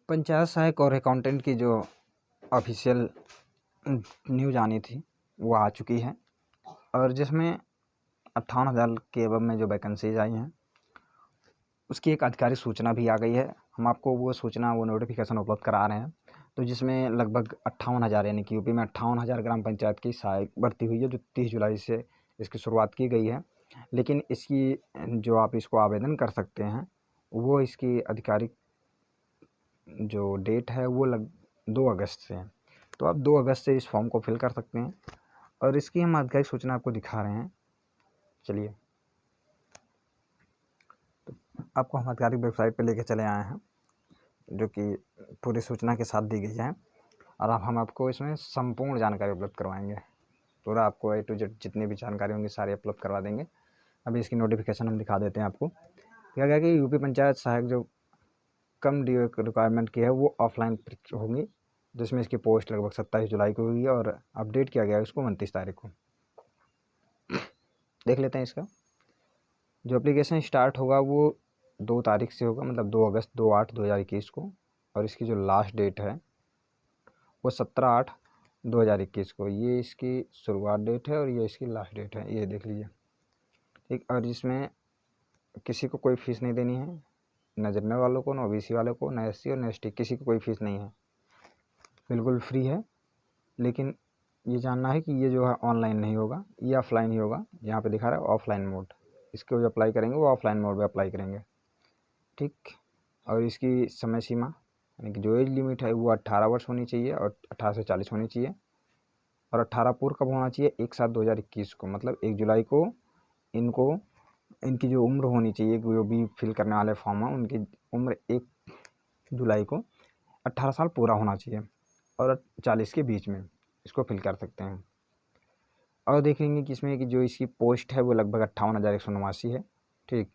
पंचायत सहायक और अकाउंटेंट की जो ऑफिशियल न्यूज़ आनी थी वो आ चुकी है, और जिसमें 58,000 के अबव में जो वैकेंसीज आई हैं उसकी एक आधिकारिक सूचना भी आ गई है। हम आपको वो सूचना, वो नोटिफिकेशन उपलब्ध करा रहे हैं। तो जिसमें लगभग 58,000 यानी कि यूपी में 58,000 ग्राम पंचायत की सहायक भर्ती हुई है, जो 30 जुलाई से इसकी शुरुआत की गई है। लेकिन इसकी जो आप इसको आवेदन कर सकते हैं वो इसकी आधिकारिक जो डेट है वो 2 अगस्त से है। तो आप 2 अगस्त से इस फॉर्म को फिल कर सकते हैं, और इसकी हम आधिकारिक सूचना आपको दिखा रहे हैं। चलिए, तो आपको हम आधिकारिक वेबसाइट पे लेके चले आए हैं, जो कि पूरी सूचना के साथ दी गई है, और अब हम आपको इसमें संपूर्ण जानकारी उपलब्ध करवाएंगे। पूरा आपको A to Z जितनी भी जानकारी होंगी सारी उपलब्ध करवा देंगे। अभी इसकी नोटिफिकेशन हम दिखा देते हैं आपको। क्या गया कि यूपी पंचायत सहायक जो कम रिक्वायरमेंट की है वो ऑफलाइन होंगी, जिसमें इसकी पोस्ट लगभग 27 जुलाई को हुई है, और अपडेट किया गया है उसको 29 तारीख को। देख लेते हैं इसका जो एप्लीकेशन स्टार्ट होगा वो 2 तारीख से होगा, मतलब 2 अगस्त 2/8/2021 को, और इसकी जो लास्ट डेट है वो 17/8/2021 को। ये इसकी शुरुआत डेट है और ये इसकी लास्ट डेट है, ये देख लीजिए। ठीक, और इसमें किसी को कोई फ़ीस नहीं देनी है, न जनरल वालों को, न OBC वालों को, न SC और न ST, किसी को कोई फ़ीस नहीं है, बिल्कुल फ्री है। लेकिन ये जानना है कि ये जो है ऑनलाइन नहीं होगा, ये ऑफलाइन ही होगा। यहाँ पे दिखा रहा है ऑफलाइन मोड, इसको जो अप्लाई करेंगे वो ऑफलाइन मोड में अप्लाई करेंगे। ठीक, और इसकी समय सीमा यानी कि जो एज लिमिट है वो 18 वर्ष होनी चाहिए, और 18 से 40 होनी चाहिए, और 18 पूर्व कब होना चाहिए? 1/7/2021 को, मतलब 1 जुलाई को इनकी जो उम्र होनी चाहिए, जो भी फिल करने वाले फॉर्म हैं उनकी उम्र 1 जुलाई को 18 साल पूरा होना चाहिए, और 40 के बीच में इसको फिल कर सकते हैं। और देखेंगे कि इसमें कि जो इसकी पोस्ट है वो लगभग 58,189 है। ठीक,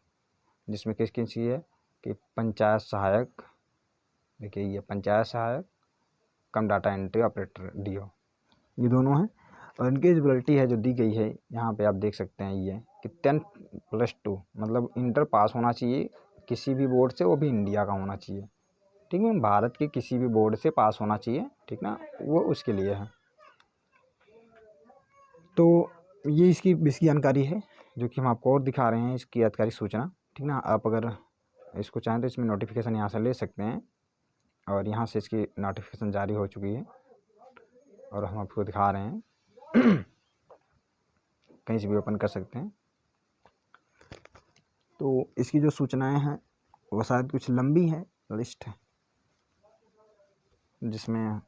जिसमें किस किस की है कि पंचायत सहायक, देखिए ये पंचायत सहायक कम डाटा एंट्री ऑपरेटर DO, ये दोनों हैं। और इनकी एलिजिबिलिटी है जो दी गई है यहाँ पे आप देख सकते हैं, ये कि 10+2 मतलब इंटर पास होना चाहिए किसी भी बोर्ड से, वो भी इंडिया का होना चाहिए। ठीक है, भारत के किसी भी बोर्ड से पास होना चाहिए, ठीक ना, वो उसके लिए है। तो ये इसकी जानकारी है जो कि हम आपको और दिखा रहे हैं, इसकी आधिकारिक सूचना। ठीक ना, आप अगर इसको चाहें तो इसमें नोटिफिकेशन यहाँ से ले सकते हैं, और यहाँ से इसकी नोटिफिकेशन जारी हो चुकी है, और हम आपको दिखा रहे हैं। कहीं से भी ओपन कर सकते हैं। तो इसकी जो सूचनाएं हैं वो शायद कुछ लंबी है, लिस्ट है जिसमें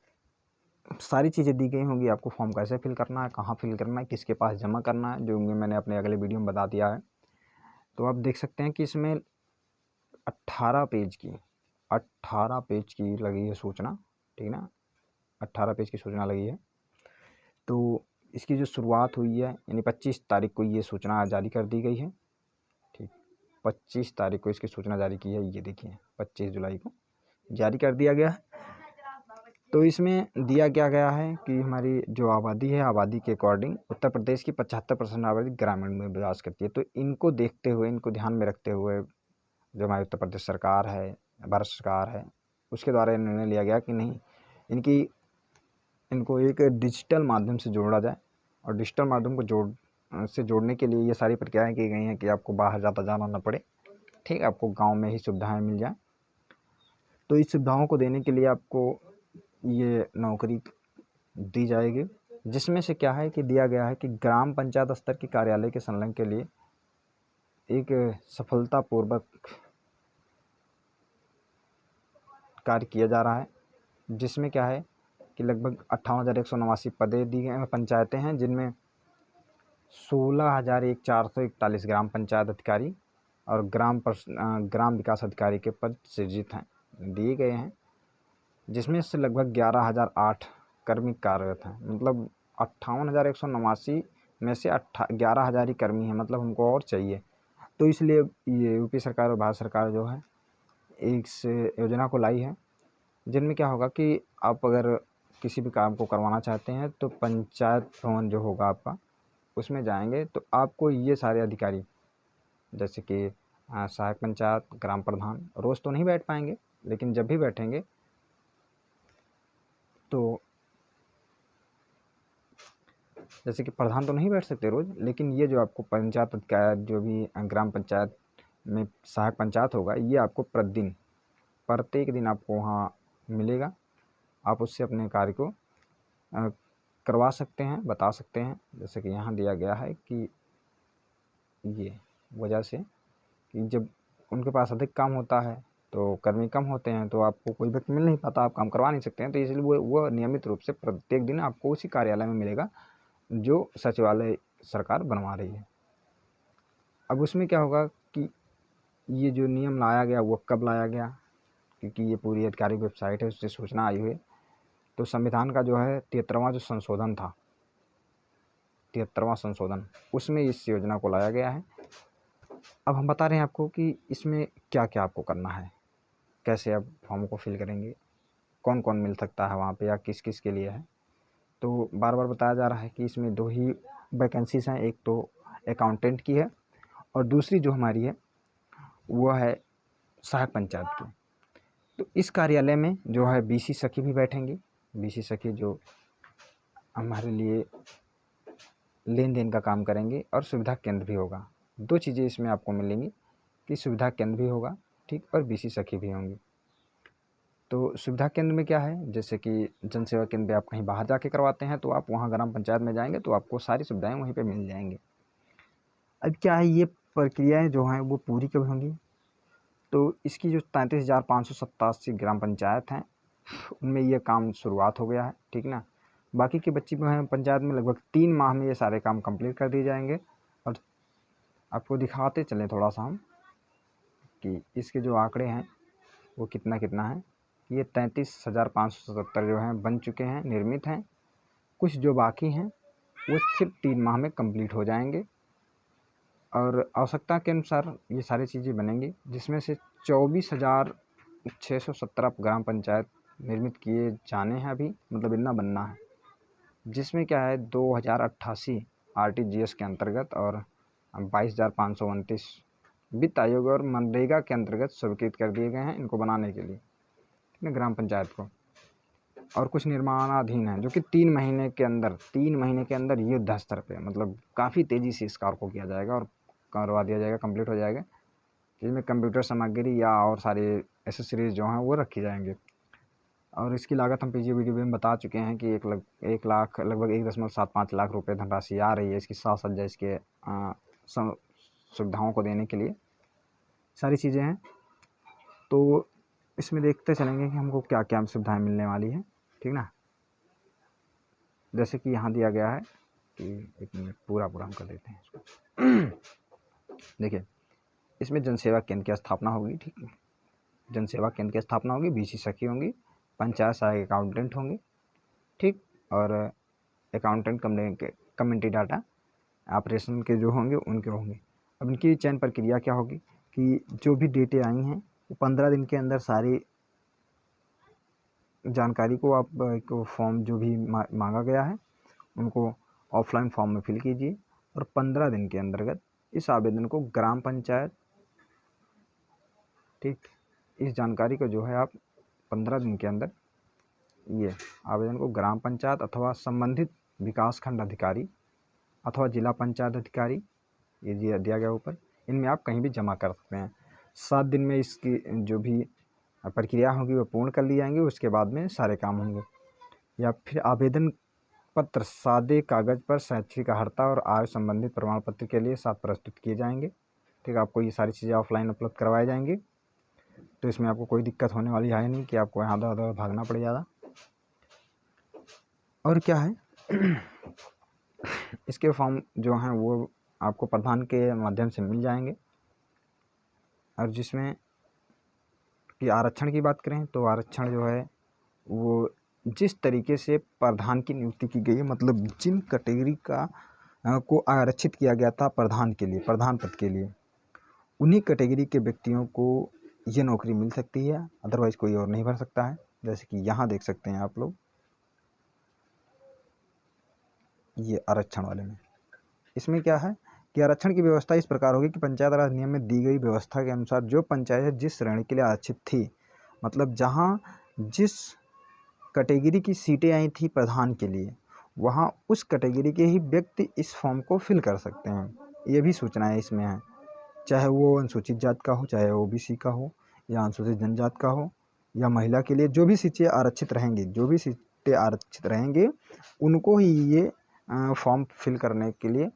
सारी चीज़ें दी गई होंगी। आपको फॉर्म कैसे फिल करना है, कहाँ फिल करना है, किसके पास जमा करना है, जो मैंने अपने अगले वीडियो में बता दिया है। तो आप देख सकते हैं कि इसमें 18 पेज की लगी है सूचना। ठीक ना, 18 पेज की सूचना लगी है। तो इसकी जो शुरुआत हुई है यानी 25 तारीख को ये सूचना जारी कर दी गई है। ठीक, 25 तारीख को इसकी सूचना जारी की है, ये देखिए 25 जुलाई को जारी कर दिया गया है। तो इसमें दिया क्या गया है कि हमारी जो आबादी है, आबादी के अकॉर्डिंग उत्तर प्रदेश की 75% आबादी ग्रामीण में निवास करती है। तो इनको देखते हुए, इनको ध्यान में रखते हुए जो हमारी उत्तर प्रदेश सरकार है, भारत सरकार है, उसके द्वारा निर्णय लिया गया कि नहीं, इनको एक डिजिटल माध्यम से जोड़ा जाए, और डिजिटल माध्यम को जोड़ने के लिए ये सारी प्रक्रियाएँ की गई हैं कि आपको बाहर ज़्यादा जाना न पड़े। ठीक, आपको गाँव में ही सुविधाएँ मिल जाएँ। तो इस सुविधाओं को देने के लिए आपको ये नौकरी दी जाएगी, जिसमें से क्या है कि दिया गया है कि ग्राम पंचायत स्तर के कार्यालय के संलग्न के लिए एक सफलतापूर्वक कार्य किया जा रहा है, जिसमें क्या है कि लगभग 58,189 पदें दी गए पंचायतें हैं, जिनमें 16,441 ग्राम पंचायत अधिकारी और ग्राम विकास अधिकारी के पद सृजित हैं, दिए गए हैं, जिसमें से लगभग 11,008 कर्मी कार्यरत हैं। मतलब 58,189 में से 11,000 ही कर्मी हैं, मतलब हमको और चाहिए। तो इसलिए ये यूपी सरकार और भारत सरकार जो है इस योजना को लाई है, जिनमें क्या होगा कि आप अगर किसी भी काम को करवाना चाहते हैं तो पंचायत भवन जो होगा आपका, उसमें जाएंगे तो आपको ये सारे अधिकारी, जैसे कि सहायक पंचायत, ग्राम प्रधान, रोज़ तो नहीं बैठ पाएंगे, लेकिन जब भी बैठेंगे तो जैसे कि प्रधान तो नहीं बैठ सकते रोज़, लेकिन ये जो आपको पंचायत अधिकार जो भी ग्राम पंचायत में सहायक पंचायत होगा, ये आपको प्रतिदिन प्रत्येक दिन आपको वहाँ मिलेगा। आप उससे अपने कार्य को करवा सकते हैं, बता सकते हैं। जैसे कि यहाँ दिया गया है कि ये वजह से कि जब उनके पास अधिक काम होता है तो कर्मी कम होते हैं, तो आपको कोई व्यक्ति मिल नहीं पाता, आप काम करवा नहीं सकते हैं, तो इसलिए वो नियमित रूप से प्रत्येक दिन आपको उसी कार्यालय में मिलेगा जो सचिवालय सरकार बनवा रही है। अब उसमें क्या होगा कि ये जो नियम लाया गया वो कब लाया गया, क्योंकि ये पूरी आधिकारिक वेबसाइट है, उससे सूचना आई हुई है। तो संविधान का जो है 73वां जो संशोधन था, 73वां संशोधन, उसमें इस योजना को लाया गया है। अब हम बता रहे हैं आपको कि इसमें क्या क्या आपको करना है, कैसे आप फॉर्म को फिल करेंगे, कौन कौन मिल सकता है वहाँ पे या किस किस के लिए है। तो बार बार बताया जा रहा है कि इसमें 2 ही वैकेंसीज़ हैं, एक तो अकाउंटेंट की है और दूसरी जो हमारी है वो है सहायक पंचायत की। तो इस कार्यालय में जो है बीसी सखी भी बैठेंगी। बीसी सखी जो हमारे लिए लेन देन का काम करेंगे और सुविधा केंद्र भी होगा। 2 चीज़ें इसमें आपको मिलेंगी कि सुविधा केंद्र भी होगा, ठीक, और बीसी सखी भी होंगी। तो सुविधा केंद्र में क्या है, जैसे कि जन सेवा केंद्र पे आप कहीं बाहर जाके करवाते हैं तो आप वहाँ ग्राम पंचायत में जाएंगे तो आपको सारी सुविधाएं वहीं पे मिल जाएंगी। अब क्या है, ये प्रक्रियाएं जो हैं वो पूरी कब होंगी, तो इसकी जो 33,587 ग्राम पंचायत हैं उनमें ये काम शुरुआत हो गया है, ठीक ना। बाकी के बच्ची पंचायत में लगभग 3 माह में ये सारे काम कंप्लीट कर दिए जाएंगे। और आपको दिखाते चलें थोड़ा सा हम कि इसके जो आंकड़े हैं वो कितना कितना है। ये 33,577 जो हैं बन चुके हैं, निर्मित हैं। कुछ जो बाकी हैं वो सिर्फ 3 माह में कंप्लीट हो जाएंगे और आवश्यकता के अनुसार ये सारी चीज़ें बनेंगी, जिसमें से 24,617 ग्राम पंचायत निर्मित किए जाने हैं अभी, मतलब इतना बनना है। जिसमें क्या है 2,088 RTGS के अंतर्गत और 22,529 वित्त आयोग और मनरेगा के अंतर्गत स्वीकृत कर दिए गए हैं इनको बनाने के लिए, ठीक है, ग्राम पंचायत को। और कुछ निर्माणाधीन हैं जो कि 3 महीने के अंदर युद्ध स्तर पे, मतलब काफ़ी तेज़ी से इस कार्य को किया जाएगा और करवा दिया जाएगा, कंप्लीट हो जाएगा। जिसमें कंप्यूटर सामग्री या और सारे एसेसरीज जो हैं वो रखी जाएंगे। और इसकी लागत हम पिछले वीडियो में बता चुके हैं कि 1 लाख लगभग 1.75 लाख रुपए धनराशि आ रही है इसकी साज सज्जा, इसके सुविधाओं को देने के लिए सारी चीज़ें हैं। तो इसमें देखते चलेंगे कि हमको क्या क्या सुविधाएं मिलने वाली है, ठीक ना। जैसे कि यहाँ दिया गया है कि 1 मिनट पूरा हम कर देते हैं इसको। देखिए, इसमें जनसेवा केंद्र की स्थापना होगी, ठीक है, जनसेवा केंद्र की स्थापना होगी, बीसी सखी होंगी, पंचायत सहायक अकाउंटेंट होंगे, ठीक, और अकाउंटेंट कम्युनिटी डाटा ऑपरेशन के जो होंगे उनके होंगे। अब इनकी चयन प्रक्रिया क्या होगी कि जो भी डेटे आई हैं वो 15 दिन के अंदर सारी जानकारी को आप को फॉर्म जो भी मांगा गया है उनको ऑफलाइन फॉर्म में फिल कीजिए और 15 दिन के अंतर्गत इस आवेदन को ग्राम पंचायत, ठीक, इस जानकारी को जो है आप 15 दिन के अंदर ये आवेदन को ग्राम पंचायत अथवा संबंधित विकासखंड अधिकारी अथवा जिला पंचायत अधिकारी, ये दिया गया ऊपर, इनमें आप कहीं भी जमा कर सकते हैं। 7 दिन में इसकी जो भी प्रक्रिया होगी वो पूर्ण कर ली जाएंगी, उसके बाद में सारे काम होंगे। या फिर आवेदन पत्र सादे कागज़ पर शैक्षिक अर्हता और आय संबंधित प्रमाण पत्र के लिए साथ प्रस्तुत किए जाएंगे, ठीक, आपको ये सारी चीज़ें ऑफलाइन उपलब्ध करवाई जाएंगी। तो इसमें आपको कोई दिक्कत होने वाली है नहीं कि आपको यहाँ उधर भागना पड़ ज़्यादा। और क्या है इसके फॉर्म जो हैं वो आपको प्रधान के माध्यम से मिल जाएंगे। और जिसमें कि आरक्षण की बात करें तो आरक्षण जो है वो जिस तरीके से प्रधान की नियुक्ति की गई है, मतलब जिन कैटेगरी का को आरक्षित किया गया था प्रधान के लिए, प्रधान पद के लिए, उन्हीं कैटेगरी के व्यक्तियों को ये नौकरी मिल सकती है, अदरवाइज़ कोई और नहीं भर सकता है। जैसे कि यहाँ देख सकते हैं आप लोग, ये आरक्षण वाले में इसमें क्या है कि आरक्षण की व्यवस्था इस प्रकार होगी कि पंचायत राज नियम में दी गई व्यवस्था के अनुसार जो पंचायत जिस श्रेणी के लिए आरक्षित थी, मतलब जहाँ जिस कैटेगरी की सीटें आई थी प्रधान के लिए, वहाँ उस कैटेगरी के ही व्यक्ति इस फॉर्म को फिल कर सकते हैं, ये भी सूचनाएं इसमें हैं। चाहे वो अनुसूचित जात का हो, चाहे ओबीसी का हो, या अनुसूचित जनजात का हो, या महिला के लिए जो भी सीटें आरक्षित रहेंगी, उनको ही ये फॉर्म फिल करने के लिए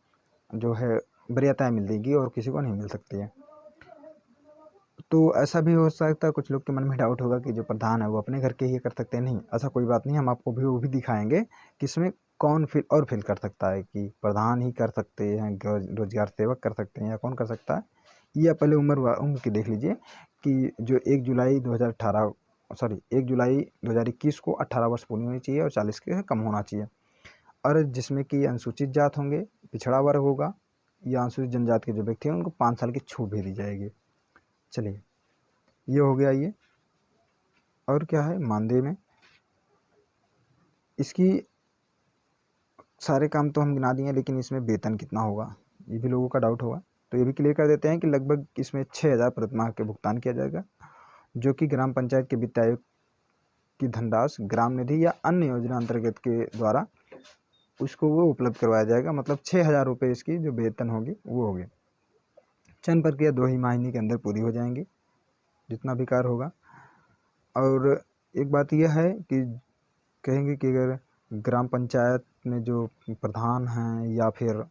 जो है वरीयताएँ मिलेगी और किसी को नहीं मिल सकती है। तो ऐसा भी हो सकता है, कुछ लोग के मन में डाउट होगा कि जो प्रधान है वो अपने घर के ही कर सकते हैं। नहीं, ऐसा कोई बात नहीं, हम आपको भी वो भी दिखाएंगे कि इसमें कौन फिल कर सकता है, कि प्रधान ही कर सकते हैं, रोजगार सेवक कर सकते हैं, या कौन कर सकता है। ये पहले उम्र की देख लीजिए कि जो 1 जुलाई 2021 को 18 वर्ष पूरी होनी चाहिए और 40 के कम होना चाहिए। और जिसमें कि अनुसूचित जात होंगे, पिछड़ा वर्ग होगा, या अनुसूचित जनजात के जो व्यक्ति हैं उनको 5 साल की छूट भी दी जाएगी। चलिए, ये हो गया ये। और क्या है मानदेय में, इसकी सारे काम तो हम गिना दिए, लेकिन इसमें वेतन कितना होगा ये भी लोगों का डाउट होगा, तो ये भी क्लियर कर देते हैं कि लगभग इसमें 6,000 प्रतिमाह के भुगतान किया जाएगा, जो कि ग्राम पंचायत के वित्त आयोग की धनराशि, ग्राम निधि या अन्य योजना अंतर्गत के द्वारा उसको वो उपलब्ध करवाया जाएगा। मतलब 6,000 रुपये इसकी जो वेतन होगी वो होगी। चयन प्रक्रिया 2 ही महीने के अंदर पूरी हो जाएंगी, जितना भी कार्य होगा। और एक बात यह है कि कहेंगे कि अगर ग्राम पंचायत में जो प्रधान हैं या फिर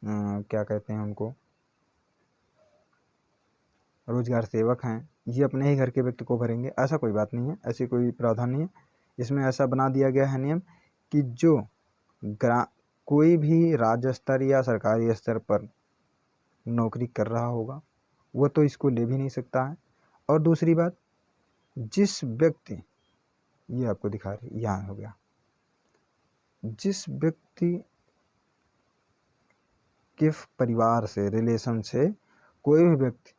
क्या कहते हैं उनको, रोजगार सेवक हैं, ये अपने ही घर के व्यक्ति को भरेंगे, ऐसा कोई बात नहीं है, ऐसी कोई प्रावधान नहीं है। इसमें ऐसा बना दिया गया है नियम कि जो कोई भी राज्य स्तर या सरकारी स्तर पर नौकरी कर रहा होगा वो तो इसको ले भी नहीं सकता है। और दूसरी बात, जिस व्यक्ति, ये आपको दिखा रही, यहाँ हो गया, जिस व्यक्ति के परिवार से, रिलेशन से कोई भी व्यक्ति,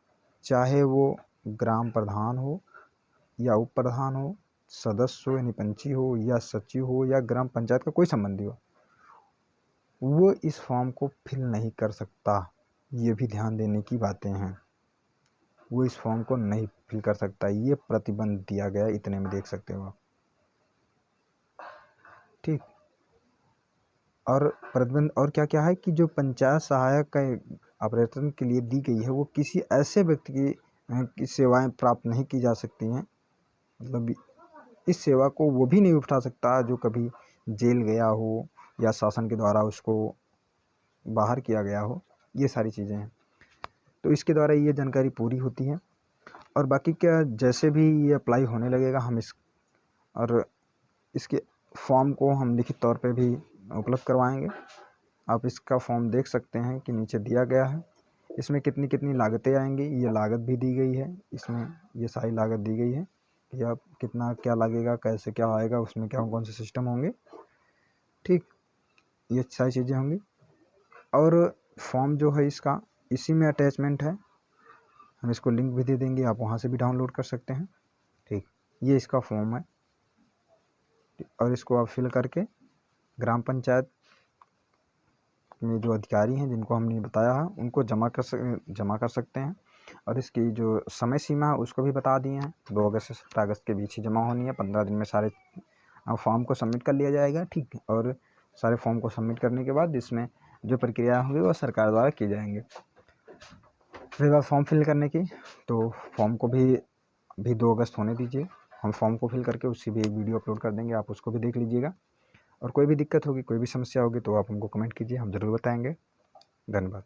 चाहे वो ग्राम प्रधान हो या उप प्रधान हो, सदस्य हो यानी पंची हो, या सचिव हो, या ग्राम पंचायत का कोई संबंधी हो, वो इस फॉर्म को फिल नहीं कर सकता। ये भी ध्यान देने की बातें हैं, वो इस फॉर्म को नहीं फिल कर सकता, ये प्रतिबंध दिया गया, इतने में देख सकते हो आप। ठीक, और प्रतिबंध और क्या क्या है कि जो पंचायत सहायक का ऑपरेशन के लिए दी गई है वो किसी ऐसे व्यक्ति की सेवाएं प्राप्त नहीं की जा सकती हैं। मतलब इस सेवा को वो भी नहीं उठा सकता जो कभी जेल गया हो या शासन के द्वारा उसको बाहर किया गया हो, ये सारी चीज़ें हैं। तो इसके द्वारा ये जानकारी पूरी होती है। और बाकी क्या, जैसे भी ये अप्लाई होने लगेगा हम इसके फॉर्म को हम लिखित तौर पे भी उपलब्ध करवाएंगे। आप इसका फॉर्म देख सकते हैं कि नीचे दिया गया है, इसमें कितनी कितनी लागतें आएंगी, ये लागत भी दी गई है, इसमें ये सारी लागत दी गई है कि आप कितना क्या लगेगा, कैसे क्या आएगा, उसमें क्या कौन से सिस्टम होंगे। ठीक, ये सारी चीज़ें होंगी। और फॉर्म जो है इसका इसी में अटैचमेंट है, हम इसको लिंक भी दे देंगे, आप वहाँ से भी डाउनलोड कर सकते हैं। ठीक, ये इसका फॉर्म है, और इसको आप फिल करके ग्राम पंचायत में जो अधिकारी हैं जिनको हमने बताया है उनको जमा कर सकते हैं। और इसकी जो समय सीमा है उसको भी बता दिए हैं, 2 अगस्त से 17 अगस्त के बीच ही जमा होनी है। 15 दिन में सारे फॉर्म को सबमिट कर लिया जाएगा। ठीक, और सारे फॉर्म को सबमिट करने के बाद इसमें जो प्रक्रिया होगी वो सरकार द्वारा की जाएंगे। फिर बात फॉर्म फिल करने की, तो फॉर्म को भी 2 अगस्त होने दीजिए, हम फॉर्म को फिल करके उसकी भी एक वीडियो अपलोड कर देंगे, आप उसको भी देख लीजिएगा। और कोई भी दिक्कत होगी, कोई भी समस्या होगी तो आप हमको कमेंट कीजिए, हम ज़रूर बताएंगे। धन्यवाद।